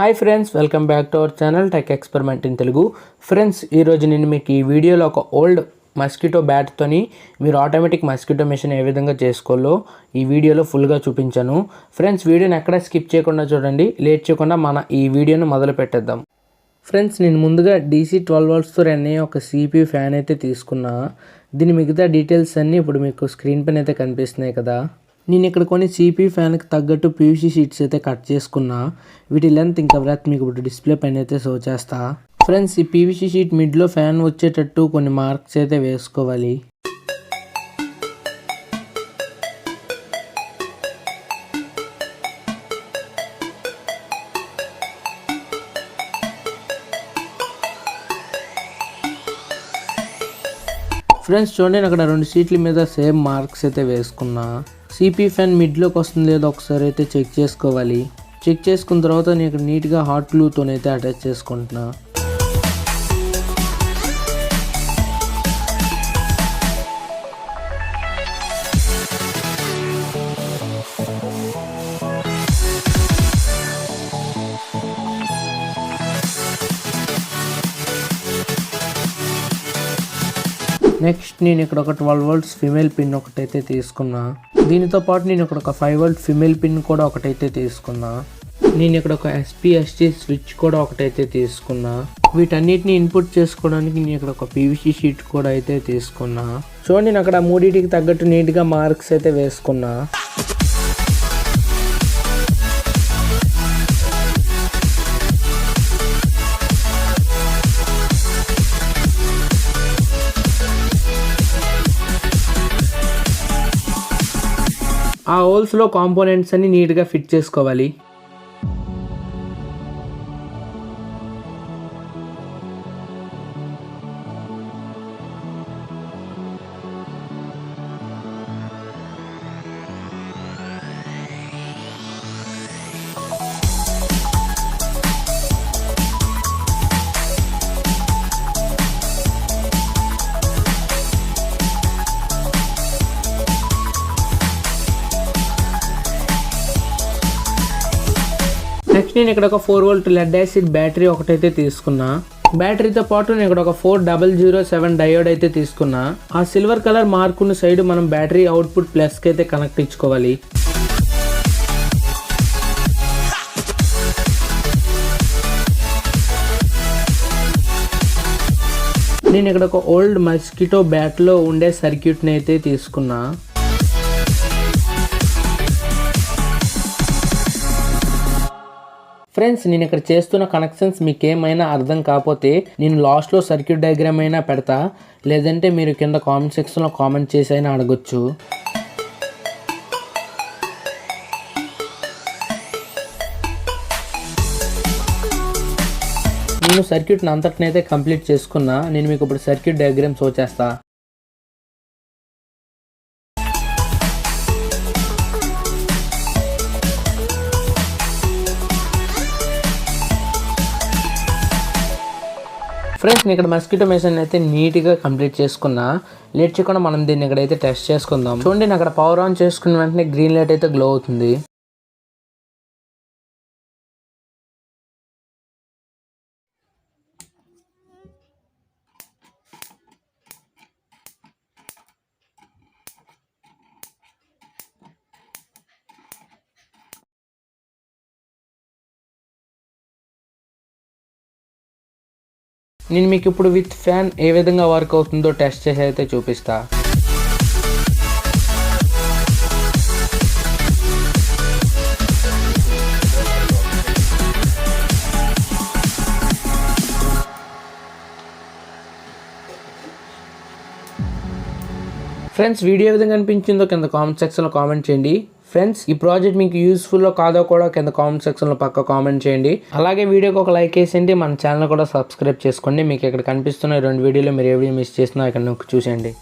Hi friends, welcome back to our channel tech experiment in Telugu. Friends, ఈరోజు నేను మీకు ఈ వీడియోలో ఒక ఓల్డ్ మస్కిటో బ్యాట్తోని మీరు ఆటోమేటిక్ మస్కిటో మెషిన్ ఏ విధంగా చేసుకోవాలో ఈ వీడియోలో ఫుల్గా చూపించాను. ఫ్రెండ్స్, వీడియోని ఎక్కడ స్కిప్ చేయకుండా చూడండి. లేట్ చేయకుండా మన ఈ వీడియోను మొదలు పెట్టేద్దాం. ఫ్రెండ్స్, నేను ముందుగా DC 12 voltsతో రన్ అయ్యే ఒక CPU ఫ్యాన్ అయితే తీసుకున్నా. దీని మిగతా డీటెయిల్స్ అన్నీ ఇప్పుడు మీకు స్క్రీన్ పైన అయితే కనిపిస్తున్నాయి కదా. నేను ఇక్కడ కొన్ని CPU ఫ్యాన్కి తగ్గట్టు PVC షీట్స్ అయితే కట్ చేసుకున్నా. వీటి లెంత్ ఇంకా బ్రెత్ మీకు ఇప్పుడు డిస్ప్లే పైన అయితే షో చేస్తా. ఫ్రెండ్స్, ఈ PVC షీట్ మిడ్లో ఫ్యాన్ వచ్చేటట్టు కొన్ని మార్క్స్ అయితే వేసుకోవాలి. ఫ్రెండ్స్, చూడండి, నేను అక్కడ 2 షీట్ల మీద సేమ్ మార్క్స్ అయితే వేసుకున్నా. CPU ఫ్యాన్ మిడ్లోకి వస్తుంది లేదో ఒకసారి అయితే చెక్ చేసుకోవాలి. చెక్ చేసుకున్న తర్వాత నేను ఇక్కడ నీట్గా హాట్ గ్లూతోనైతే అటాచ్ చేసుకుంటున్నా. నెక్స్ట్ నేను ఇక్కడ ఒక 12 volts ఫిమేల్ పిన్ ఒకటైతే తీసుకున్నా. దీనితో పాటు నేను ఇక్కడ ఒక 5 volt ఫిమేల్ పిన్ కూడా ఒకటైతే తీసుకున్నా. నేను ఇక్కడ ఒక SPST స్విచ్ కూడా ఒకటైతే తీసుకున్నా. వీటన్నిటిని ఇన్పుట్ చేసుకోవడానికి నేను ఇక్కడ ఒక PVC షీట్ కూడా అయితే తీసుకున్నా. చూడండి, నేను అక్కడ మూడింటికి తగ్గట్టు నీట్గా మార్క్స్ అయితే వేసుకున్నా. ఆ హోల్స్లో కాంపోనెంట్స్ అన్ని నీట్గా ఫిట్ చేసుకోవాలి. నెక్స్ట్ నేను ఇక్కడ ఒక 4 volt లెడ్ యాసిడ్ బ్యాటరీ ఒకటైతే తీసుకున్నా. బ్యాటరీతో పాటు నేను ఇక్కడ ఒక 4007 డయోడ్ అయితే తీసుకున్నా. ఆ సిల్వర్ కలర్ మార్కున్న సైడ్ మనం బ్యాటరీ అవుట్పుట్ ప్లస్కి అయితే కనెక్ట్ ఇచ్చుకోవాలి. నేను ఇక్కడ ఒక ఓల్డ్ మస్కిటో బ్యాట్లో ఉండే సర్క్యూట్ని అయితే తీసుకున్నా. ఫ్రెండ్స్, నేను ఇక్కడ చేస్తున్న కనెక్షన్స్ మీకు ఏమైనా అర్థం కాకపోతే నేను లాస్ట్లో సర్క్యూట్ డయాగ్రామ్ అయినా పెడతా, లేదంటే మీరు కింద కామెంట్ సెక్షన్లో కామెంట్ చేసి అయినా అడగొచ్చు. నేను సర్క్యూట్ని అంతటినైతే కంప్లీట్ చేసుకున్నా. నేను మీకు ఇప్పుడు సర్క్యూట్ డయాగ్రామ్ షో చేస్తా. ఫ్రెండ్స్, నేను ఇక్కడ మస్కిటో మెషిన్ అయితే నీట్గా కంప్లీట్ చేసుకున్నా. లేట్ చేయకుండా మనం దీన్ని ఇక్కడైతే టెస్ట్ చేసుకుందాం. చూడండి, నేను అక్కడ పవర్ ఆన్ చేసుకున్న వెంటనే గ్రీన్ లైట్ అయితే గ్లో అవుతుంది. నేను మీకు ఇప్పుడు విత్ ఫ్యాన్ ఏ విధంగా వర్క్ అవుతుందో టెస్ట్ చేసి అయితే చూపిస్తా. ఫ్రెండ్స్, వీడియో ఏ విధంగా అనిపించిందో కింద కామెంట్ సెక్షన్లో కామెంట్ చేయండి. ఫ్రెండ్స్, ఈ ప్రాజెక్ట్ మీకు యూస్ఫుల్లో కాదో కూడా కింద కామెంట్ సెక్షన్లో పక్క కామెంట్ చేయండి. అలాగే వీడియోకి ఒక లైక్ వేసేయండి. మన ఛానల్ కూడా సబ్స్క్రైబ్ చేసుకోండి. మీకు ఇక్కడ కనిపిస్తున్న 2 వీడియోలు మీరు ఏ వీడియో మిస్ చేసినా ఇక్కడ చూసేయండి.